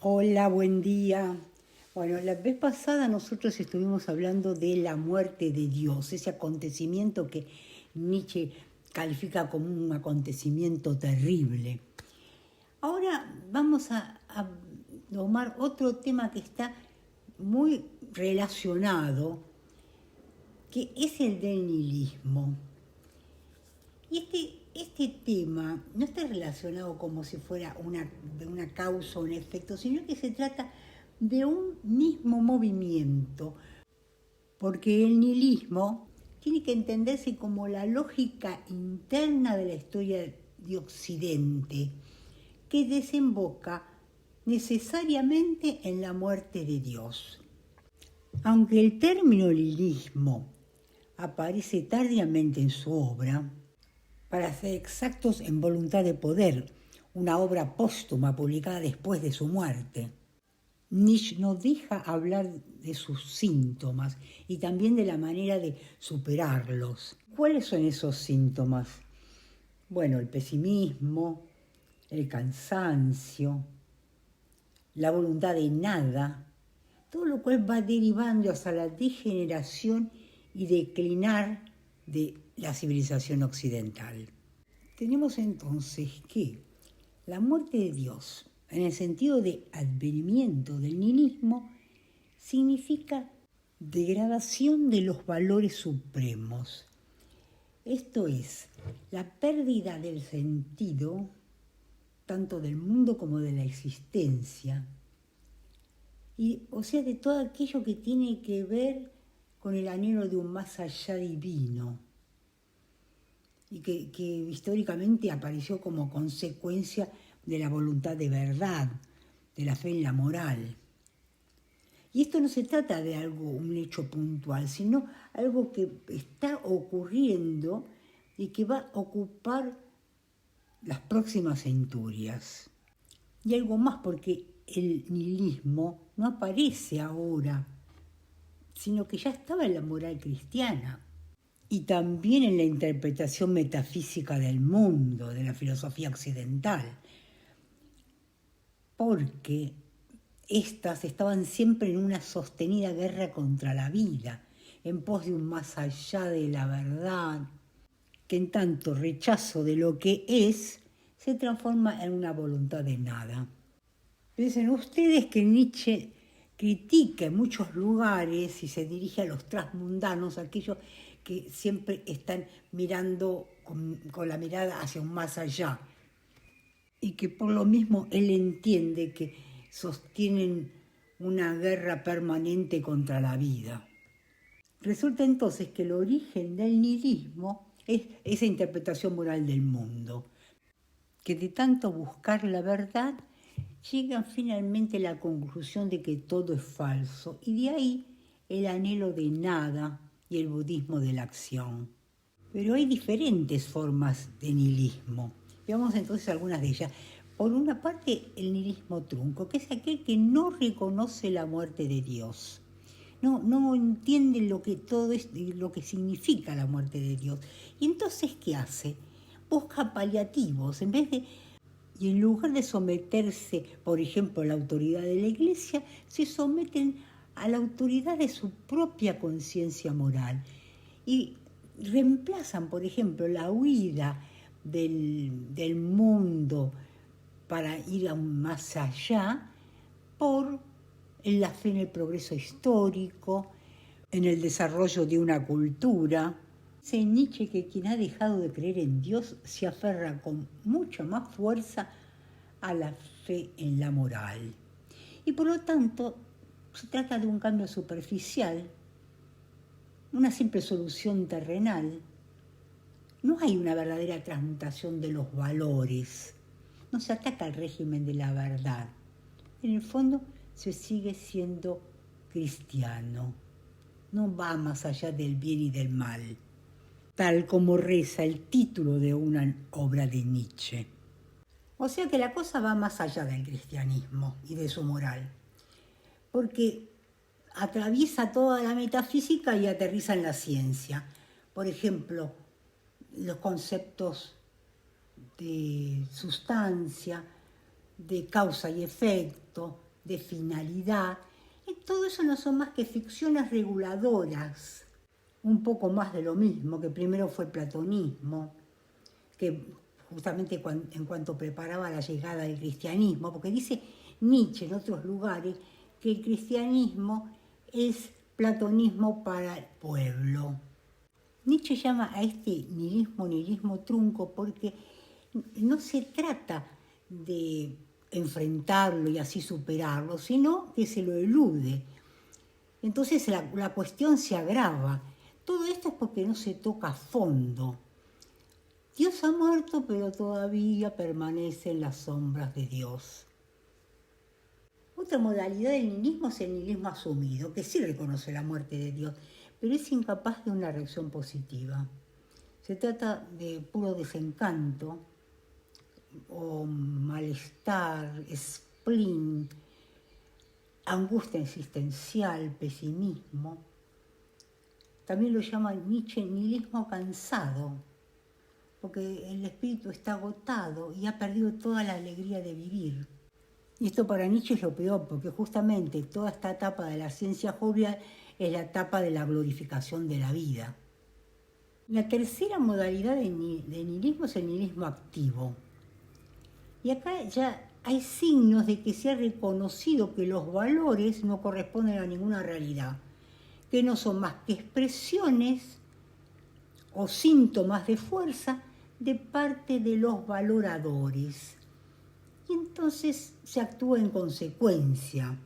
Hola, buen día. Bueno, la vez pasada nosotros estuvimos hablando de la muerte de Dios, ese acontecimiento que Nietzsche califica como un acontecimiento terrible. Ahora vamos a tomar otro tema que está muy relacionado, que es el del nihilismo. Y este tema no está relacionado como si fuera de una causa o un efecto, sino que se trata de un mismo movimiento, porque el nihilismo tiene que entenderse como la lógica interna de la historia de Occidente, que desemboca necesariamente en la muerte de Dios. Aunque el término nihilismo aparece tardíamente en su obra, para ser exactos en Voluntad de Poder, una obra póstuma publicada después de su muerte, Nietzsche nos deja hablar de sus síntomas y también de la manera de superarlos. ¿Cuáles son esos síntomas? Bueno, el pesimismo, el cansancio, la voluntad de nada, todo lo cual va derivando hacia la degeneración y declinar de la civilización occidental. Tenemos entonces que la muerte de Dios, en el sentido de advenimiento del nihilismo, significa degradación de los valores supremos. Esto es, la pérdida del sentido, tanto del mundo como de la existencia, y, o sea, de todo aquello que tiene que ver con el anhelo de un más allá divino, y que históricamente apareció como consecuencia de la voluntad de verdad, de la fe en la moral. Y esto no se trata de un hecho puntual, sino algo que está ocurriendo y que va a ocupar las próximas centurias. Y algo más, porque el nihilismo no aparece ahora, sino que ya estaba en la moral cristiana. Y también en la interpretación metafísica del mundo, de la filosofía occidental, porque éstas estaban siempre en una sostenida guerra contra la vida, en pos de un más allá de la verdad, que en tanto rechazo de lo que es, se transforma en una voluntad de nada. Piensen ustedes que Nietzsche critica en muchos lugares y se dirige a los transmundanos, aquellos que siempre están mirando con la mirada hacia un más allá, y que por lo mismo él entiende que sostienen una guerra permanente contra la vida. Resulta entonces que el origen del nihilismo es esa interpretación moral del mundo, que de tanto buscar la verdad llegan finalmente a la conclusión de que todo es falso, y de ahí el anhelo de nada y el budismo de la acción. Pero hay diferentes formas de nihilismo. Veamos entonces algunas de ellas. Por una parte, el nihilismo trunco, que es aquel que no reconoce la muerte de Dios. No entiende lo que todo es, lo que significa la muerte de Dios. Y entonces, ¿qué hace? Busca paliativos. Y en lugar de someterse, por ejemplo, a la autoridad de la Iglesia, se someten a la autoridad de su propia conciencia moral. Y reemplazan, por ejemplo, la huida del mundo para ir aún más allá por la fe en el progreso histórico, en el desarrollo de una cultura. Dice Nietzsche que quien ha dejado de creer en Dios se aferra con mucha más fuerza a la fe en la moral. Y por lo tanto, se trata de un cambio superficial, una simple solución terrenal. No hay una verdadera transmutación de los valores. No se ataca al régimen de la verdad. En el fondo se sigue siendo cristiano. No va más allá del bien y del mal, tal como reza el título de una obra de Nietzsche. O sea que la cosa va más allá del cristianismo y de su moral, porque atraviesa toda la metafísica y aterriza en la ciencia. Por ejemplo, los conceptos de sustancia, de causa y efecto, de finalidad, y todo eso no son más que ficciones reguladoras. Un poco más de lo mismo, que primero fue el platonismo, que justamente en cuanto preparaba la llegada del cristianismo, porque dice Nietzsche en otros lugares que el cristianismo es platonismo para el pueblo. Nietzsche llama a este nihilismo trunco porque no se trata de enfrentarlo y así superarlo, sino que se lo elude. Entonces la cuestión se agrava. Todo esto es porque no se toca a fondo. Dios ha muerto, pero todavía permanece en las sombras de Dios. Otra modalidad del nihilismo es el nihilismo asumido, que sí reconoce la muerte de Dios, pero es incapaz de una reacción positiva. Se trata de puro desencanto o malestar, spleen, angustia existencial, pesimismo. También lo llama Nietzsche nihilismo cansado, porque el espíritu está agotado y ha perdido toda la alegría de vivir. Y esto para Nietzsche es lo peor, porque justamente toda esta etapa de la ciencia jovial es la etapa de la glorificación de la vida. La tercera modalidad de nihilismo es el nihilismo activo. Y acá ya hay signos de que se ha reconocido que los valores no corresponden a ninguna realidad, que no son más que expresiones o síntomas de fuerza de parte de los valoradores. Y entonces se actúa en consecuencia.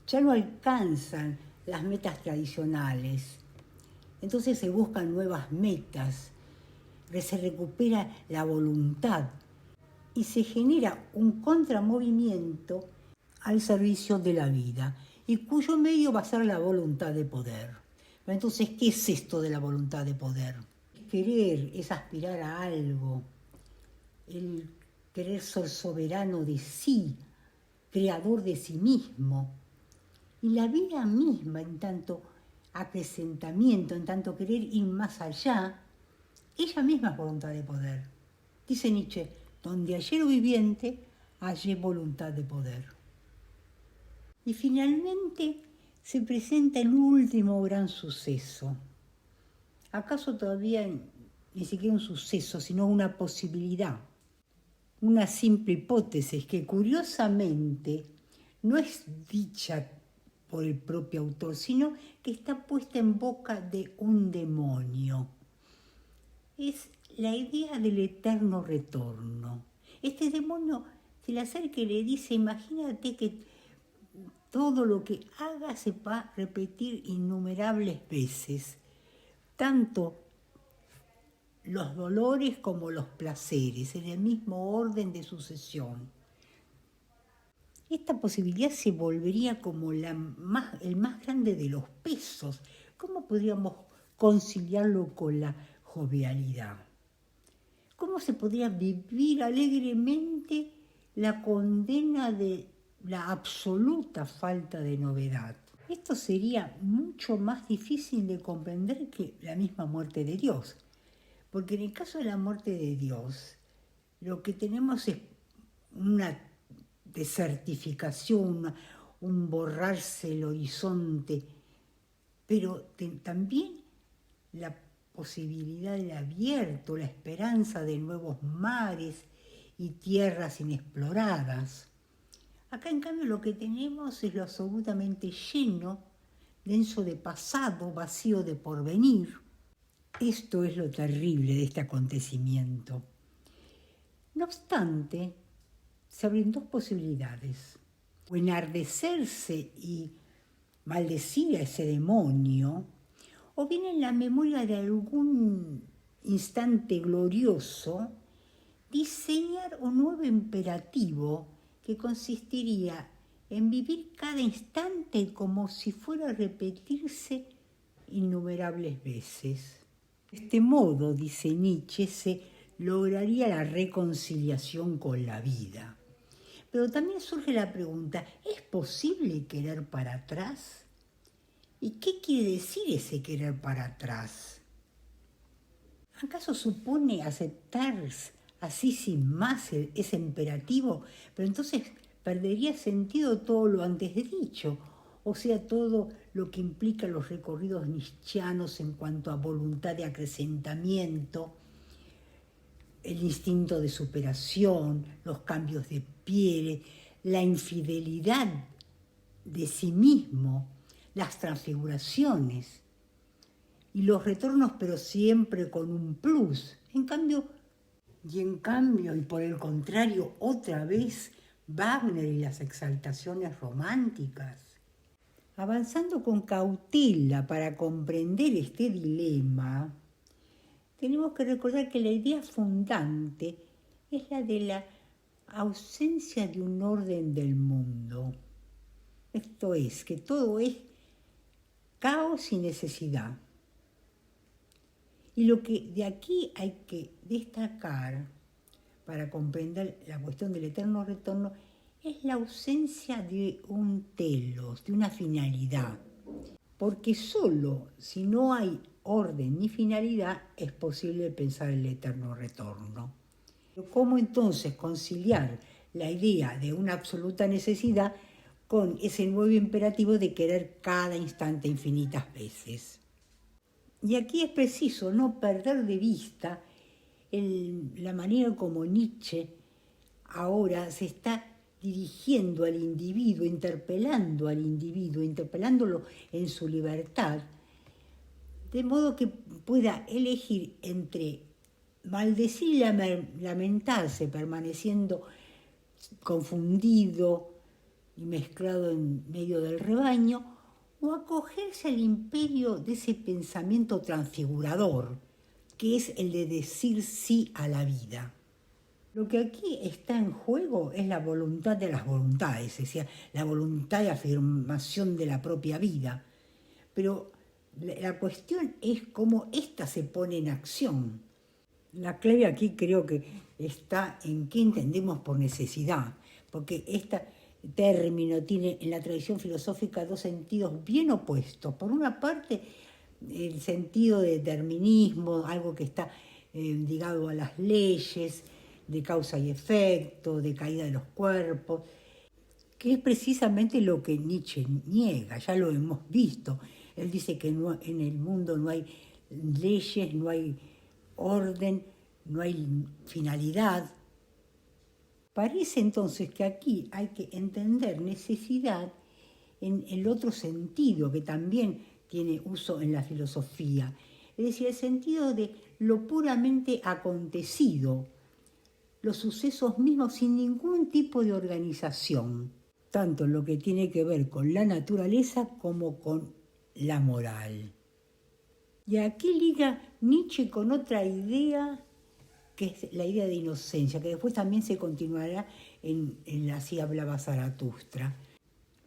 Ya no alcanzan las metas tradicionales. Entonces se buscan nuevas metas, se recupera la voluntad y se genera un contramovimiento al servicio de la vida, y cuyo medio va a ser la voluntad de poder. Entonces, ¿qué es esto de la voluntad de poder? Querer es aspirar a algo, el querer ser soberano de sí, creador de sí mismo. Y la vida misma, en tanto acrecentamiento, en tanto querer ir más allá, ella misma es voluntad de poder. Dice Nietzsche, donde hallé lo viviente, hallé voluntad de poder. Y finalmente se presenta el último gran suceso. ¿Acaso todavía ni siquiera un suceso, sino una posibilidad? Una simple hipótesis que curiosamente no es dicha por el propio autor, sino que está puesta en boca de un demonio. Es la idea del eterno retorno. Este demonio se le acerca y le dice, imagínate que todo lo que hagas se va a repetir innumerables veces, tanto los dolores como los placeres, en el mismo orden de sucesión. Esta posibilidad se volvería como el más grande de los pesos. ¿Cómo podríamos conciliarlo con la jovialidad? ¿Cómo se podría vivir alegremente la condena de la absoluta falta de novedad? Esto sería mucho más difícil de comprender que la misma muerte de Dios. Porque en el caso de la muerte de Dios, lo que tenemos es una desertificación, un borrarse el horizonte, pero también la posibilidad del abierto, la esperanza de nuevos mares y tierras inexploradas. Acá, en cambio, lo que tenemos es lo absolutamente lleno, denso de pasado, vacío de porvenir. Esto es lo terrible de este acontecimiento. No obstante, se abren dos posibilidades. O enardecerse y maldecir a ese demonio, o bien en la memoria de algún instante glorioso, diseñar un nuevo imperativo que consistiría en vivir cada instante como si fuera a repetirse innumerables veces. De este modo, dice Nietzsche, se lograría la reconciliación con la vida. Pero también surge la pregunta, ¿es posible querer para atrás? ¿Y qué quiere decir ese querer para atrás? ¿Acaso supone aceptar así sin más ese imperativo, pero entonces perdería sentido todo lo antes dicho, o sea, todo lo que implica los recorridos nietzscheanos en cuanto a voluntad de acrecentamiento, el instinto de superación, los cambios de piel, la infidelidad de sí mismo, las transfiguraciones y los retornos, pero siempre con un plus. En cambio, y por el contrario, otra vez, Wagner y las exaltaciones románticas. Avanzando con cautela para comprender este dilema, tenemos que recordar que la idea fundante es la de la ausencia de un orden del mundo. Esto es, que todo es caos y necesidad. Y lo que de aquí hay que destacar para comprender la cuestión del eterno retorno es la ausencia de un telos, de una finalidad. Porque solo si no hay orden ni finalidad es posible pensar el eterno retorno. ¿Cómo entonces conciliar la idea de una absoluta necesidad con ese nuevo imperativo de querer cada instante infinitas veces? Y aquí es preciso no perder de vista la manera como Nietzsche ahora se está dirigiendo al individuo, interpelándolo en su libertad, de modo que pueda elegir entre maldecir y lamentarse, permaneciendo confundido y mezclado en medio del rebaño, o acogerse al imperio de ese pensamiento transfigurador, que es el de decir sí a la vida. Lo que aquí está en juego es la voluntad de las voluntades, es decir, la voluntad de afirmación de la propia vida. Pero la cuestión es cómo ésta se pone en acción. La clave aquí creo que está en qué entendemos por necesidad, porque este término tiene en la tradición filosófica dos sentidos bien opuestos. Por una parte, el sentido de determinismo, algo que está ligado a las leyes, de causa y efecto, de caída de los cuerpos, que es precisamente lo que Nietzsche niega, ya lo hemos visto. Él dice que en el mundo no hay leyes, no hay orden, no hay finalidad. Parece entonces que aquí hay que entender necesidad en el otro sentido que también tiene uso en la filosofía, es decir, el sentido de lo puramente acontecido, los sucesos mismos sin ningún tipo de organización, tanto en lo que tiene que ver con la naturaleza como con la moral. Y aquí liga Nietzsche con otra idea, que es la idea de inocencia, que después también se continuará en Así hablaba Zaratustra,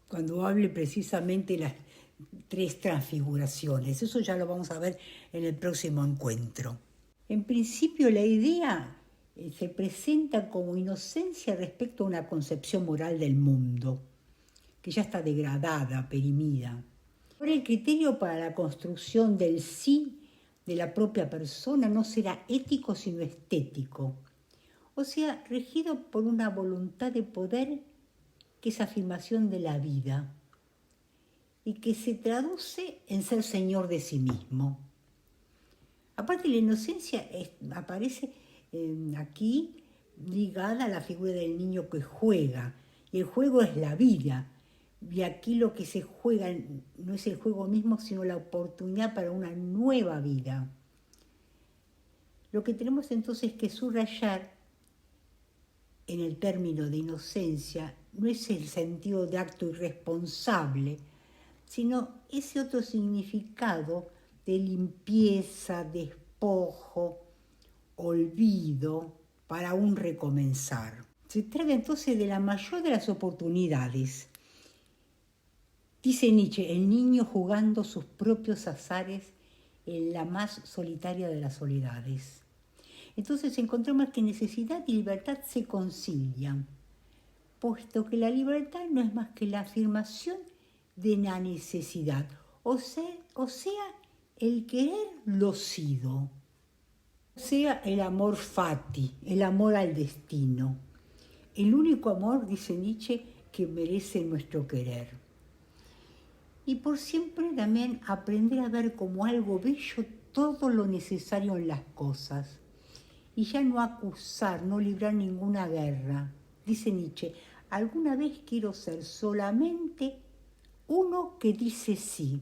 cuando hable precisamente las tres transfiguraciones. Eso ya lo vamos a ver en el próximo encuentro. En principio, la idea se presenta como inocencia respecto a una concepción moral del mundo, que ya está degradada, perimida. Ahora, el criterio para la construcción del sí de la propia persona no será ético sino estético, o sea, regido por una voluntad de poder que es afirmación de la vida y que se traduce en ser señor de sí mismo. Aparte, la inocencia aparece aquí ligada a la figura del niño que juega, y el juego es la vida. Y aquí lo que se juega no es el juego mismo, sino la oportunidad para una nueva vida. Lo que tenemos entonces que subrayar en el término de inocencia no es el sentido de acto irresponsable, sino ese otro significado de limpieza, despojo, olvido para un recomenzar. Se trata entonces de la mayor de las oportunidades. Dice Nietzsche, el niño jugando sus propios azares en la más solitaria de las soledades. Entonces encontramos que necesidad y libertad se concilian, puesto que la libertad no es más que la afirmación de la necesidad, o sea, el querer lo sido, o sea, el amor fati, el amor al destino, el único amor, dice Nietzsche, que merece nuestro querer. Y por siempre también aprender a ver como algo bello todo lo necesario en las cosas. Y ya no acusar, no librar ninguna guerra. Dice Nietzsche, alguna vez quiero ser solamente uno que dice sí.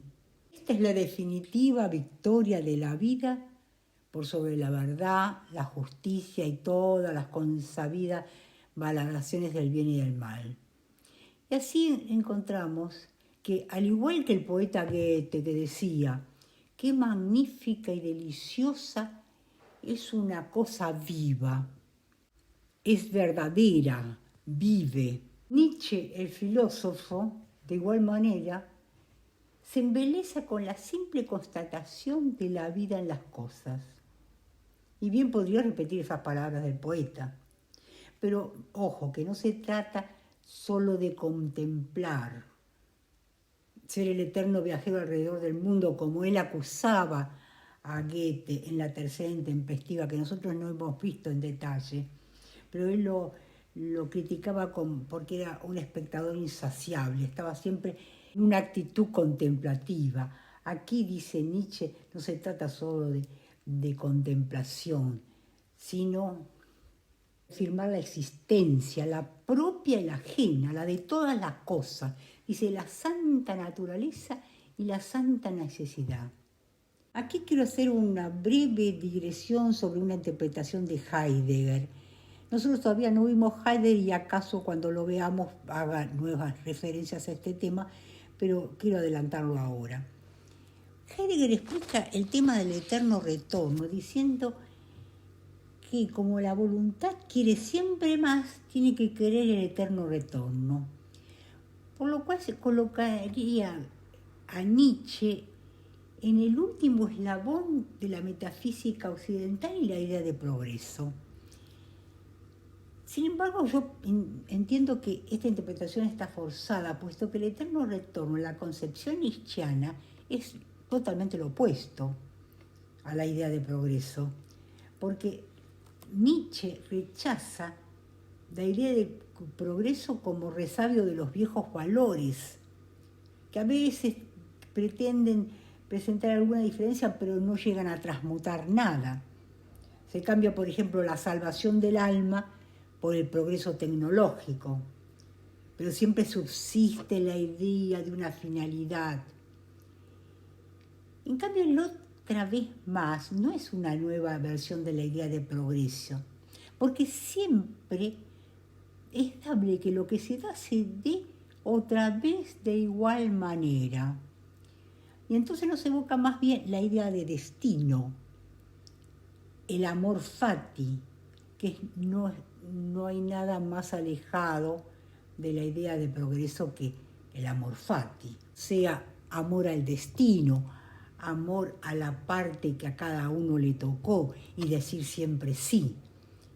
Esta es la definitiva victoria de la vida por sobre la verdad, la justicia y todas las consabidas valoraciones del bien y del mal. Y así encontramos que, al igual que el poeta Goethe, que decía, qué magnífica y deliciosa es una cosa viva, es verdadera, vive. Nietzsche, el filósofo, de igual manera, se embeleza con la simple constatación de la vida en las cosas. Y bien podría repetir esas palabras del poeta. Pero ojo, que no se trata solo de contemplar, ser el eterno viajero alrededor del mundo, como él acusaba a Goethe en La tercera intempestiva, que nosotros no hemos visto en detalle, pero él lo criticaba porque era un espectador insaciable, estaba siempre en una actitud contemplativa. Aquí, dice Nietzsche, no se trata solo de contemplación, sino afirmar la existencia, la propia y la ajena, la de todas las cosas. Dice la santa naturaleza y la santa necesidad. Aquí quiero hacer una breve digresión sobre una interpretación de Heidegger. Nosotros todavía no vimos Heidegger y acaso cuando lo veamos haga nuevas referencias a este tema, pero quiero adelantarlo ahora. Heidegger explica el tema del eterno retorno, diciendo que como la voluntad quiere siempre más, tiene que querer el eterno retorno. Por lo cual se colocaría a Nietzsche en el último eslabón de la metafísica occidental y la idea de progreso. Sin embargo, yo entiendo que esta interpretación está forzada, puesto que el eterno retorno en la concepción nietzscheana es totalmente lo opuesto a la idea de progreso, porque Nietzsche rechaza la idea de progreso como resabio de los viejos valores, que a veces pretenden presentar alguna diferencia, pero no llegan a transmutar nada. Se cambia, por ejemplo, la salvación del alma por el progreso tecnológico, pero siempre subsiste la idea de una finalidad. En cambio, otra vez más, no es una nueva versión de la idea de progreso, porque siempre es dable que lo que se da se dé otra vez de igual manera. Y entonces nos evoca más bien la idea de destino, el amor fati, que no hay nada más alejado de la idea de progreso que el amor fati, sea amor al destino, amor a la parte que a cada uno le tocó y decir siempre sí.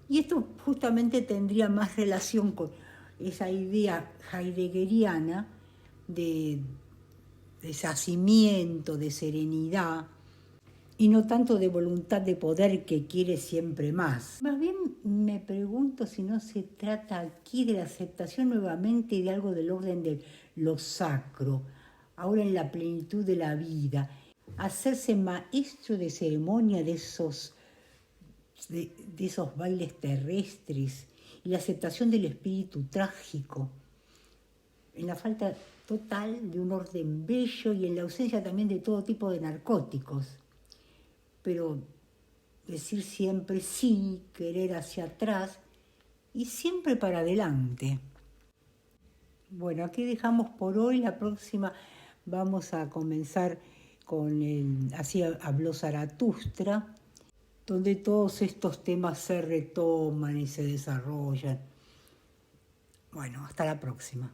Y esto justamente tendría más relación con esa idea heideggeriana de deshacimiento, de serenidad, y no tanto de voluntad de poder que quiere siempre más. Más bien me pregunto si no se trata aquí de la aceptación nuevamente de algo del orden de lo sacro, ahora en la plenitud de la vida, hacerse maestro de ceremonia de esos bailes terrestres y la aceptación del espíritu trágico, en la falta total de un orden bello y en la ausencia también de todo tipo de narcóticos. Pero decir siempre sí, querer hacia atrás y siempre para adelante. Bueno, aquí dejamos por hoy. La próxima vamos a comenzar con Así habló Zaratustra, donde todos estos temas se retoman y se desarrollan. Bueno, hasta la próxima.